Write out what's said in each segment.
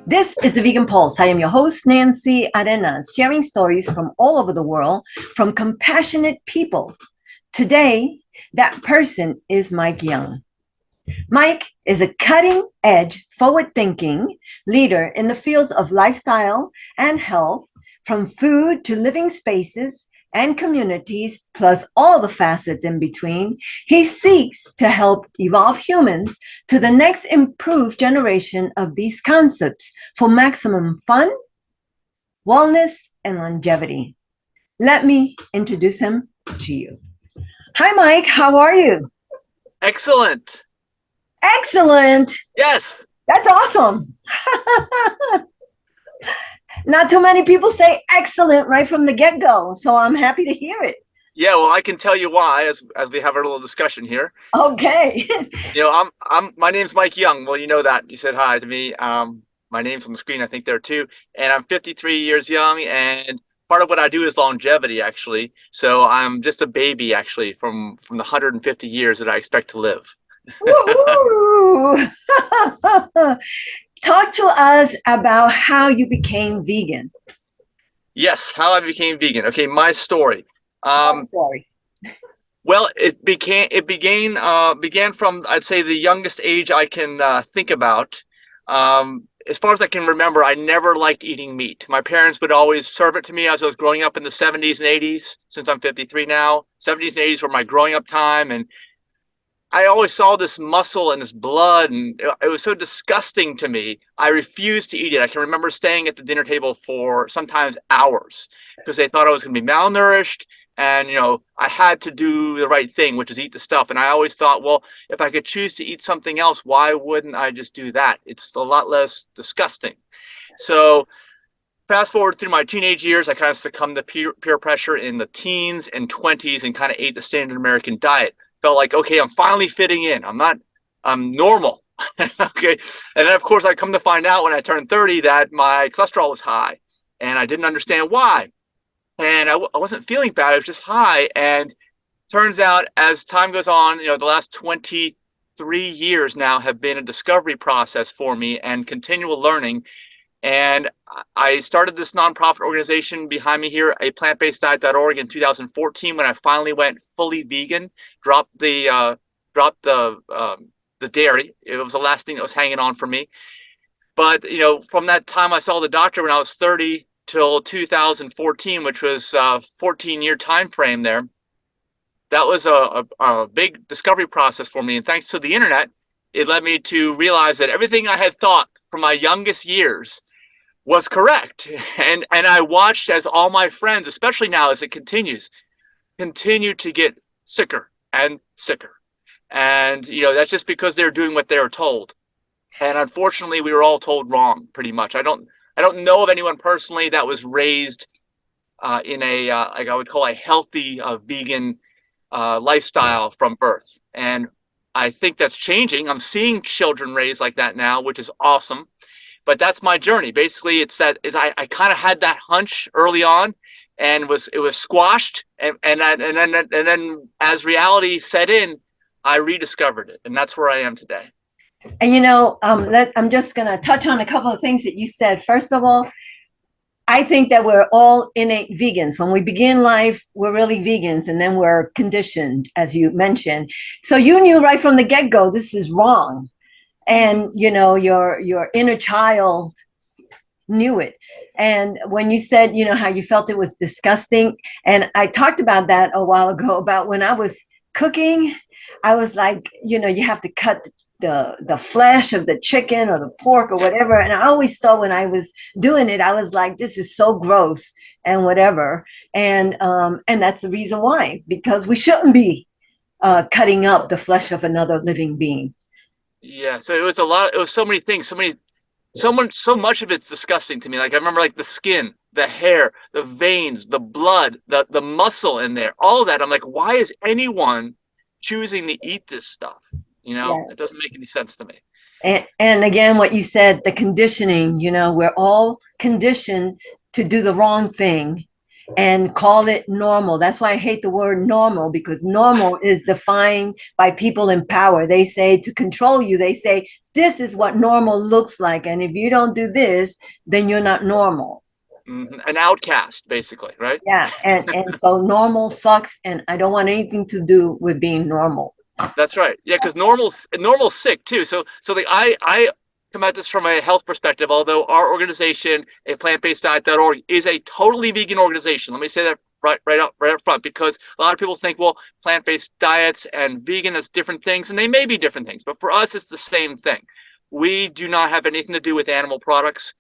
This is the Vegan Pulse. I am your host, Nancy Arenas, sharing stories from all over the world from compassionate people. Today, that person is Mike Young. Mike is a cutting-edge, forward-thinking leader in the fields of lifestyle and health, from food to living spaces and communities, plus all the facets in between. He seeks to help evolve humans to the next improved generation of these concepts for maximum fun, wellness, and longevity. Let me introduce him to you. Hi, Mike. How are you? Excellent. Excellent. Yes. That's awesome. Not too many people say excellent right from the get-go, so I'm happy to hear it. Yeah, well, I can tell you why as we have our little discussion here. Okay. My name's Mike Young. Well, you know that. You said hi to me. My name's on the screen, I think, there too. And I'm 53 years young, and part of what I do is longevity, actually. So I'm just a baby, actually, from the 150 years that I expect to live. Woohoo! Talk to us about how you became vegan. Yes, how I became vegan. Okay, my story. My story. Well, it began from, I'd say, the youngest age I can think about. As far as I can remember, I never liked eating meat. My parents would always serve it to me as I was growing up in the 70s and 80s. Since I'm 53 now, 70s and 80s were my growing up time, and I always saw this muscle and this blood, and it was so disgusting to me. I refused to eat it. I can remember staying at the dinner table for sometimes hours because they thought I was going to be malnourished. And, I had to do the right thing, which is eat the stuff. And I always thought, well, if I could choose to eat something else, why wouldn't I just do that? It's a lot less disgusting. So fast forward through my teenage years, I kind of succumbed to peer pressure in the teens and 20s and kind of ate the standard American diet. Felt like, okay, I'm finally fitting in. I'm normal. Okay. And then, of course, I come to find out when I turned 30 that my cholesterol was high, and I didn't understand why. And I wasn't feeling bad. It was just high. And turns out as time goes on, the last 23 years now have been a discovery process for me and continual learning. And I started this nonprofit organization behind me here, a plantbaseddiet.org, in 2014 when I finally went fully vegan, dropped the dairy. It was the last thing that was hanging on for me. But, from that time I saw the doctor when I was 30 till 2014, which was a 14-year time frame there, that was a big discovery process for me. And thanks to the internet, it led me to realize that everything I had thought from my youngest years was correct. And I watched as all my friends, especially now as it continue to get sicker and sicker. And, that's just because they're doing what they're told. And unfortunately, we were all told wrong, pretty much. I don't know of anyone personally that was raised in a, like I would call a healthy vegan lifestyle from birth. And I think that's changing. I'm seeing children raised like that now, which is awesome. But that's my journey. Basically, I kind of had that hunch early on, and it was squashed, and then as reality set in, I rediscovered it, and that's where I am today. And I'm just going to touch on a couple of things that you said. First of all, I think that we're all innate vegans. When we begin life, we're really vegans, and then we're conditioned, as you mentioned. So you knew right from the get-go this is wrong. And, your inner child knew it. And when you said, how you felt it was disgusting, and I talked about that a while ago, about when I was cooking, I was like, you have to cut the flesh of the chicken or the pork or whatever. And I always thought when I was doing it, I was like, this is so gross and whatever. And that's the reason why, because we shouldn't be cutting up the flesh of another living being. Yeah, so it was so many things, so much of it's disgusting to me. Like I remember like the skin, the hair, the veins, the blood, the muscle in there, all of that. I'm like, why is anyone choosing to eat this stuff? Yeah. It doesn't make any sense to me. And again, what you said, the conditioning, we're all conditioned to do the wrong thing and call it normal. That's why I hate the word normal, because normal is defined by people in power. They say to control you, they say this is what normal looks like. And if you don't do this, then you're not normal. An outcast, basically, right? Yeah. And so normal sucks. And I don't want anything to do with being normal. That's right. Yeah, because normal's sick too. So like I come at this from a health perspective, although our organization, a plant-based diet.org, is a totally vegan organization. Let me say that right up front, because a lot of people think, well, plant-based diets and vegan, that's different things, and they may be different things, but for us it's the same thing. We do not have anything to do with animal products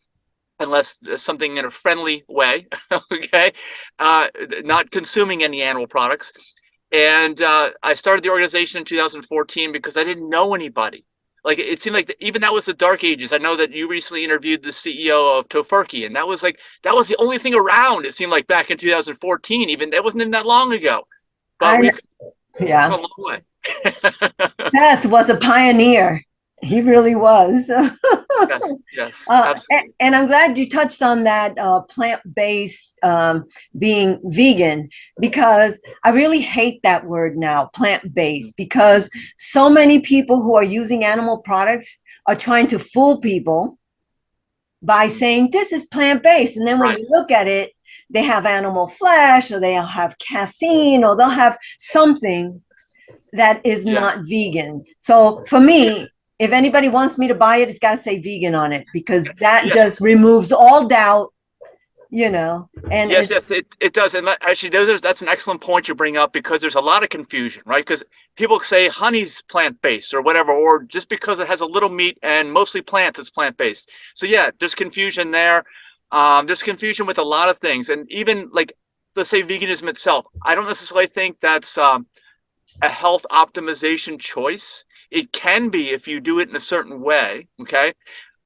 unless there's something in a friendly way. Okay. Not consuming any animal products. And I started the organization in 2014 because I didn't know anybody. Like it seemed like even that was the dark ages. I know that you recently interviewed the CEO of Tofurky, and that was the only thing around. It seemed like back in 2014, even that wasn't even that long ago. But we've Yeah. come a long way. Seth was a pioneer. He really was. Yes, absolutely. And I'm glad you touched on that plant-based being vegan, because I really hate that word now, plant-based, because so many people who are using animal products are trying to fool people by saying this is plant-based. And then when Right. you look at it, they have animal flesh, or they'll have casein, or they'll have something that is Yeah. not vegan. So for me, if anybody wants me to buy it, it's got to say vegan on it, because that Yes. just removes all doubt, you know. And Yes, it does. And actually, that's an excellent point you bring up, because there's a lot of confusion, right? Because people say honey's plant-based or whatever, or just because it has a little meat and mostly plants, it's plant-based. So yeah, there's confusion there. There's confusion with a lot of things. And even like, let's say veganism itself, I don't necessarily think that's a health optimization choice. It can be if you do it in a certain way, okay?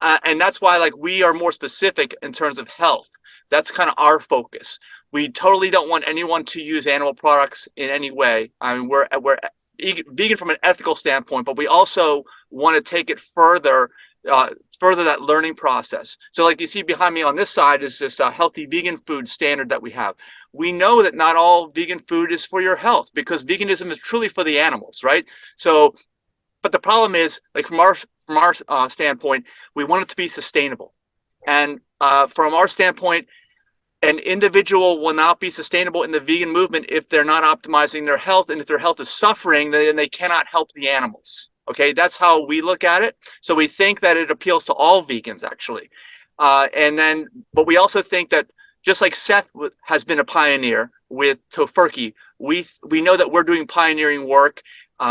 And that's why like we are more specific in terms of health. That's kind of our focus. We totally don't want anyone to use animal products in any way. I mean, we're vegan from an ethical standpoint, but we also want to take it further that learning process. So like you see behind me on this side is this healthy vegan food standard that we have. We know that not all vegan food is for your health, because veganism is truly for the animals, right? So, but the problem is, like from our standpoint, we want it to be sustainable. And from our standpoint, an individual will not be sustainable in the vegan movement if they're not optimizing their health, and if their health is suffering, then they cannot help the animals. Okay, that's how we look at it. So we think that it appeals to all vegans, actually. But we also think that just like Seth has been a pioneer with Tofurky, we know that we're doing pioneering work.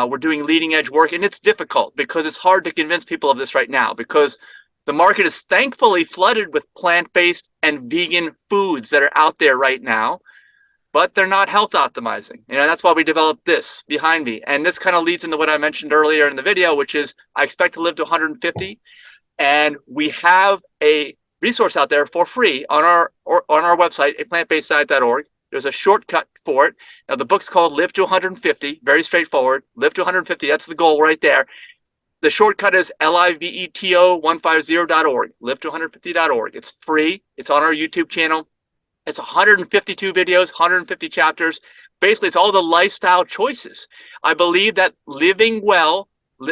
We're doing leading edge work, and it's difficult because it's hard to convince people of this right now, because the market is thankfully flooded with plant-based and vegan foods that are out there right now, but they're not health optimizing. That's why we developed this behind me. And this kind of leads into what I mentioned earlier in the video, which is I expect to live to 150. And we have a resource out there for free on our website, a plantbaseddiet.org. There's a shortcut for it. Now, the book's called Live to 150, very straightforward. Live to 150, that's the goal right there. The shortcut is liveto150.org, live to150.org. It's free. It's on our YouTube channel. It's 152 videos, 150 chapters. Basically, it's all the lifestyle choices. I believe that living well,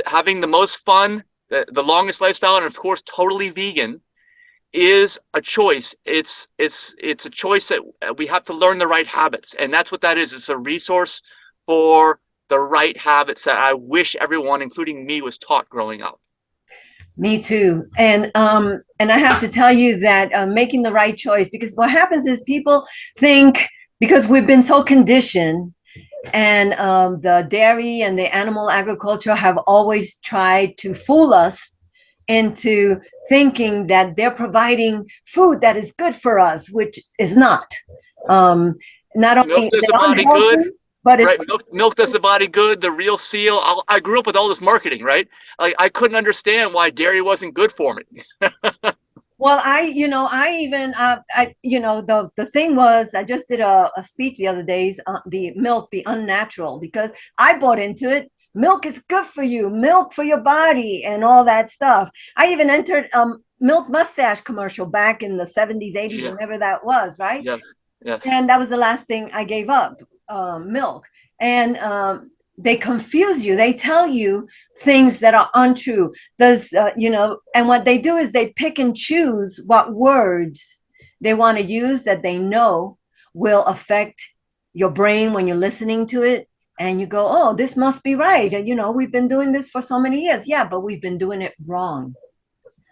having the most fun, the longest lifestyle, and of course, totally vegan, is a choice. It's a choice that we have to learn the right habits. And that's what that is. It's a resource for the right habits that I wish everyone, including me, was taught growing up. Me too. And I have to tell you that making the right choice, because what happens is people think, because we've been so conditioned, and the dairy and the animal agriculture have always tried to fool us into thinking that they're providing food that is good for us, which is not. Not Milk only is does it the body good, unhealthy, but it's right? Milk does the body good. The real seal. I grew up with all this marketing, right? Like I couldn't understand why dairy wasn't good for me. well, the thing was, I just did a speech the other days, the milk, the unnatural, because I bought into it. Milk is good for you, milk for your body, and all that stuff. I even entered milk mustache commercial back in the 70s, 80s, Yeah. whenever that was, right? Yes. Yes. And that was the last thing I gave up, milk. And they confuse you. They tell you things that are untrue. And what they do is they pick and choose what words they want to use that they know will affect your brain when you're listening to it. And you go, oh, this must be right. And, we've been doing this for so many years. Yeah, but we've been doing it wrong.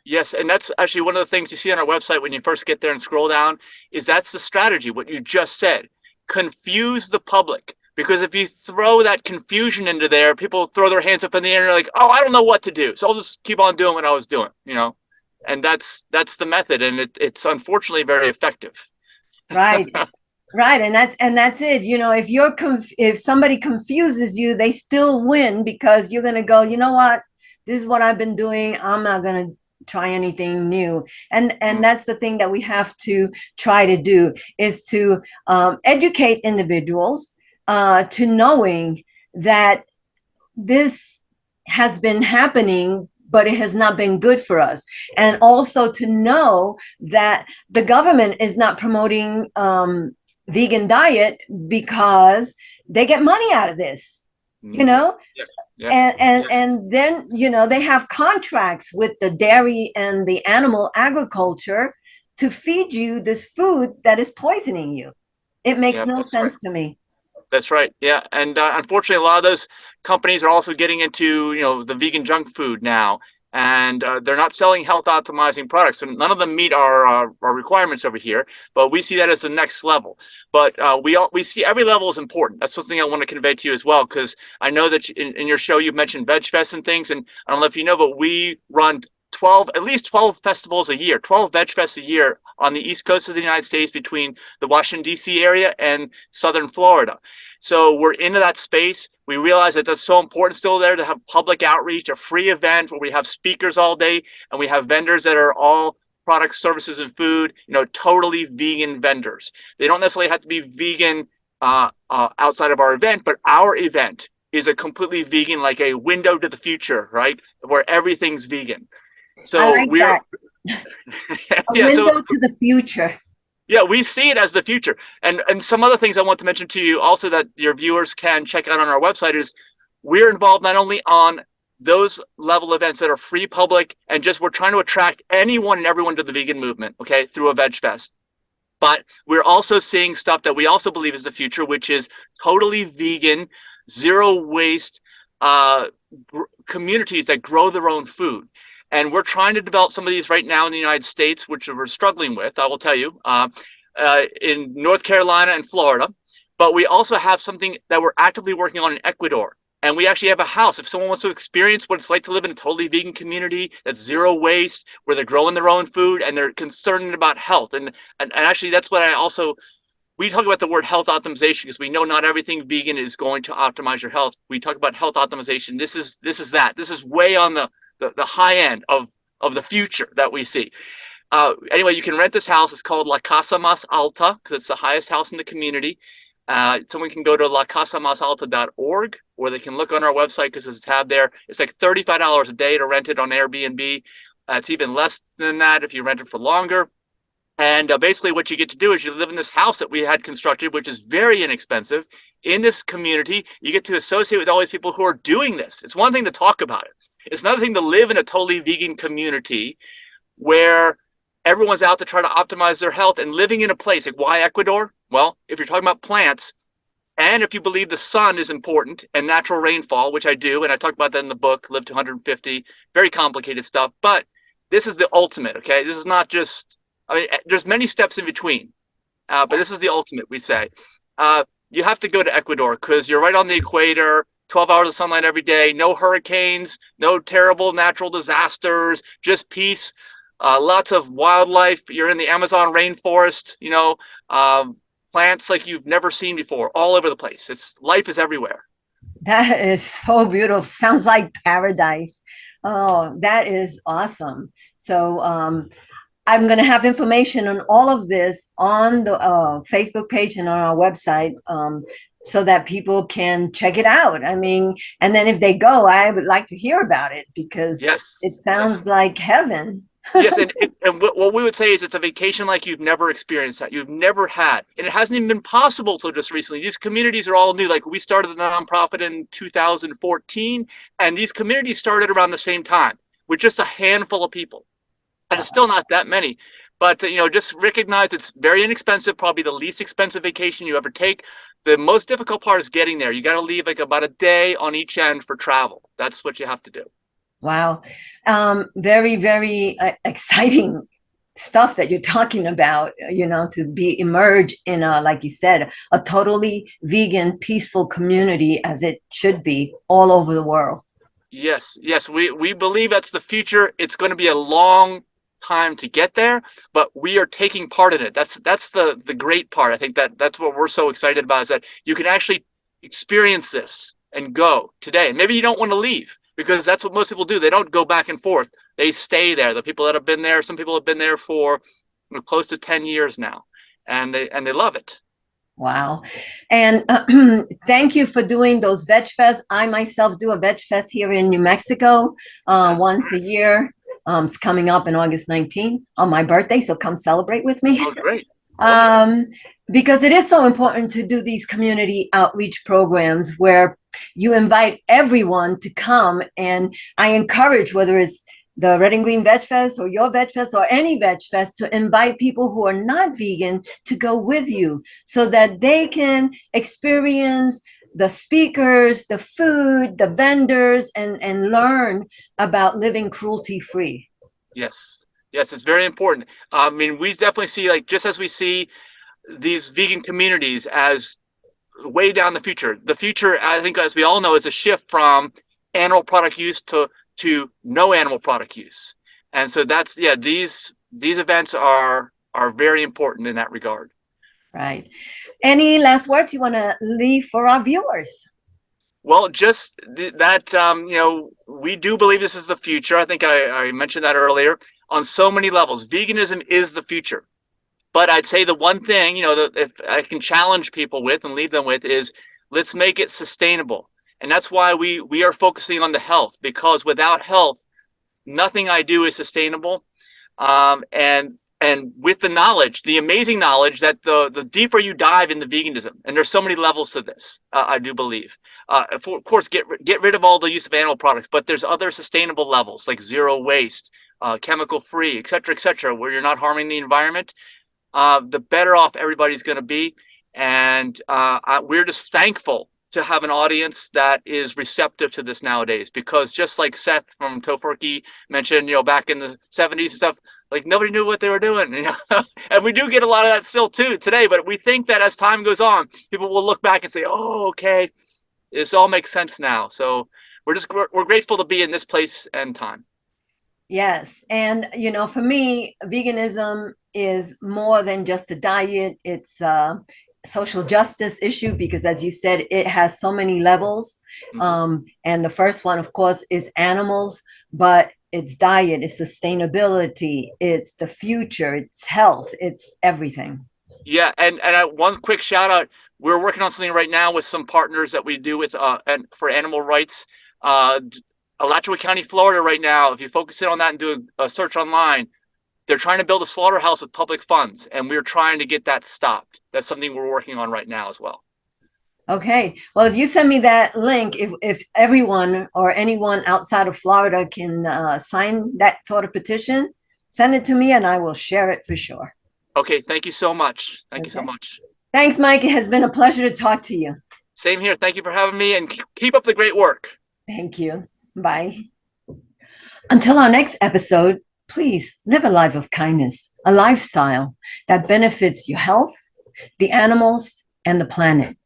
Yes, and that's actually one of the things you see on our website when you first get there and scroll down, is that's the strategy, what you just said. Confuse the public. Because if you throw that confusion into there, people throw their hands up in the air and they're like, oh, I don't know what to do. So I'll just keep on doing what I was doing, And that's the method, and it's unfortunately very effective. Right. Right. And that's it. If somebody confuses you, they still win because you're going to go, you know what? This is what I've been doing. I'm not going to try anything new. And that's the thing that we have to try to do, is to educate individuals to knowing that this has been happening, but it has not been good for us. And also to know that the government is not promoting vegan diet because they get money out of this, you know? Yes. And then, they have contracts with the dairy and the animal agriculture to feed you this food that is poisoning you. It makes no sense to me. That's right. Yeah. And unfortunately, a lot of those companies are also getting into, the vegan junk food now. And they're not selling health optimizing products. And none of them meet our requirements over here. But we see that as the next level. But we see every level is important. That's something I want to convey to you as well, because I know that in your show, you've mentioned Veg Fest and things. And I don't know if you know, but we run at least 12 festivals a year, 12 Veg Fests a year on the East Coast of the United States between the Washington, D.C. area and Southern Florida. So we're into that space. We realize that that's so important still there to have public outreach, a free event where we have speakers all day and we have vendors that are all products, services, and food, totally vegan vendors. They don't necessarily have to be vegan outside of our event, but our event is a completely vegan, like a window to the future, right? Where everything's vegan. So I like that. A window to the future. Yeah, we see it as the future. And some other things I want to mention to you also that your viewers can check out on our website is we're involved not only on those level events that are free public and just we're trying to attract anyone and everyone to the vegan movement, okay, through a Veg Fest. But we're also seeing stuff that we also believe is the future, which is totally vegan, zero waste communities that grow their own food. And we're trying to develop some of these right now in the United States, which we're struggling with, I will tell you, in North Carolina and Florida. But we also have something that we're actively working on in Ecuador. And we actually have a house. If someone wants to experience what it's like to live in a totally vegan community that's zero waste, where they're growing their own food and they're concerned about health. And actually, that's what we talk about the word health optimization because we know not everything vegan is going to optimize your health. We talk about health optimization. This is that. This is way on the high end of the future that we see. Anyway, you can rent this house. It's called La Casa Más Alta because it's the highest house in the community. Someone can go to lacasamasalta.org or they can look on our website because there's a tab there. It's like $35 a day to rent it on Airbnb. It's even less than that if you rent it for longer. And basically what you get to do is you live in this house that we had constructed, which is very inexpensive. In this community, you get to associate with all these people who are doing this. It's one thing to talk about it. It's another thing to live in a totally vegan community where everyone's out to try to optimize their health and living in a place like why Ecuador? Well, if you're talking about plants and if you believe the sun is important and natural rainfall, which I do, and I talk about that in the book, Live to 150, very complicated stuff, but this is the ultimate, okay? This is not just, there's many steps in between, but this is the ultimate, we say. You have to go to Ecuador because you're right on the equator, 12 hours of sunlight every day, no hurricanes, no terrible natural disasters, just peace, lots of wildlife. You're in the Amazon rainforest, plants like you've never seen before, all over the place. Life is everywhere. That is so beautiful. Sounds like paradise. Oh, that is awesome. So I'm going to have information on all of this on the Facebook page and on our website so that people can check it out. And then if they go, I would like to hear about it because it sounds like heaven. Yes, and what we would say is it's a vacation like you've never experienced, that you've never had, and it hasn't even been possible till just recently. These communities are all new. Like we started the nonprofit in 2014, and these communities started around the same time with just a handful of people, and it's Wow. still not that many. But just recognize it's very inexpensive, probably the least expensive vacation you ever take. The most difficult part is getting there. You got to leave like about a day on each end for travel. That's what you have to do. Wow. Very, very exciting stuff that you're talking about, to be emerged in like you said, a totally vegan, peaceful community as it should be all over the world. Yes, yes, we believe that's the future. It's going to be a long time to get there, but we are taking part in it. That's the great part. I think that's what we're so excited about, is that you can actually experience this and go today. And maybe you don't want to leave, because that's what most people do. They don't go back and forth. They stay there. The people that have been there, some people have been there for close to 10 years now, and they love it. Wow. And thank you for doing those Veg Fest. I myself do a Veg Fest here in New Mexico once a year. It's coming up in August 19th on my birthday, so come celebrate with me. Oh, great. um, because it is so important to do these community outreach programs where you invite everyone to come. And I encourage, whether it's the Red and Green Veg Fest or your Veg Fest or any Veg Fest, to invite people who are not vegan to go with you so that they can experience the speakers, the food, the vendors, and learn about living cruelty free. Yes. Yes, it's very important. I mean, we definitely see, like, just as we see these vegan communities as way down the future. The future, I think, as we all know, is a shift from animal product use to no animal product use. And so that's, yeah, these events are very important in that regard. Right. Any last words you want to leave for our viewers? Well, just that, we do believe this is the future. I think I mentioned that earlier. On so many levels, veganism is the future. But I'd say the one thing, that if I can challenge people with and leave them with, is let's make it sustainable. And that's why we are focusing on the health, because without health, nothing I do is sustainable. And with the knowledge, the amazing knowledge that the deeper you dive into veganism, and there's so many levels to this, I do believe. Of course, get rid of all the use of animal products, but there's other sustainable levels like zero waste, chemical free, et cetera, where you're not harming the environment. The better off everybody's going to be. And we're just thankful to have an audience that is receptive to this nowadays, because just like Seth from Tofurkey mentioned, back in the 70s stuff, like nobody knew what they were doing, and we do get a lot of that still too today. But we think that as time goes on, people will look back and say, oh, okay, this all makes sense now. So we're grateful to be in this place and time. Yes. And, for me, veganism is more than just a diet. It's a social justice issue because, as you said, it has so many levels. And the first one, of course, is animals, but it's diet, it's sustainability, it's the future, it's health, it's everything. Yeah, and one quick shout out. We're working on something right now with some partners that we do with and for animal rights. Alachua County, Florida, right now, if you focus in on that and do a search online, they're trying to build a slaughterhouse with public funds, and we're trying to get that stopped. That's something we're working on right now as well. Okay. Well, if you send me that link, if everyone or anyone outside of Florida can sign that sort of petition, send it to me and I will share it for sure. Okay. Thank you so much. Thank you so Okay. much. Thanks, Mike. It has been a pleasure to talk to you. Same here. Thank you for having me, and keep up the great work. Thank you. Bye. Until our next episode, please live a life of kindness, a lifestyle that benefits your health, the animals, and the planet.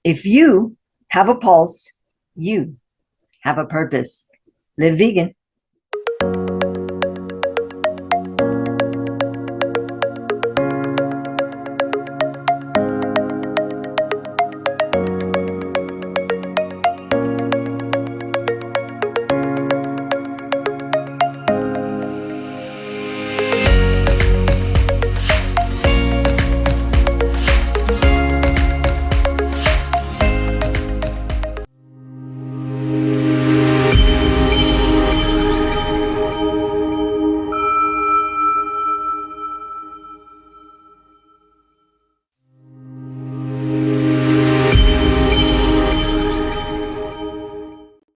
If you have a pulse, you have a purpose. Live vegan.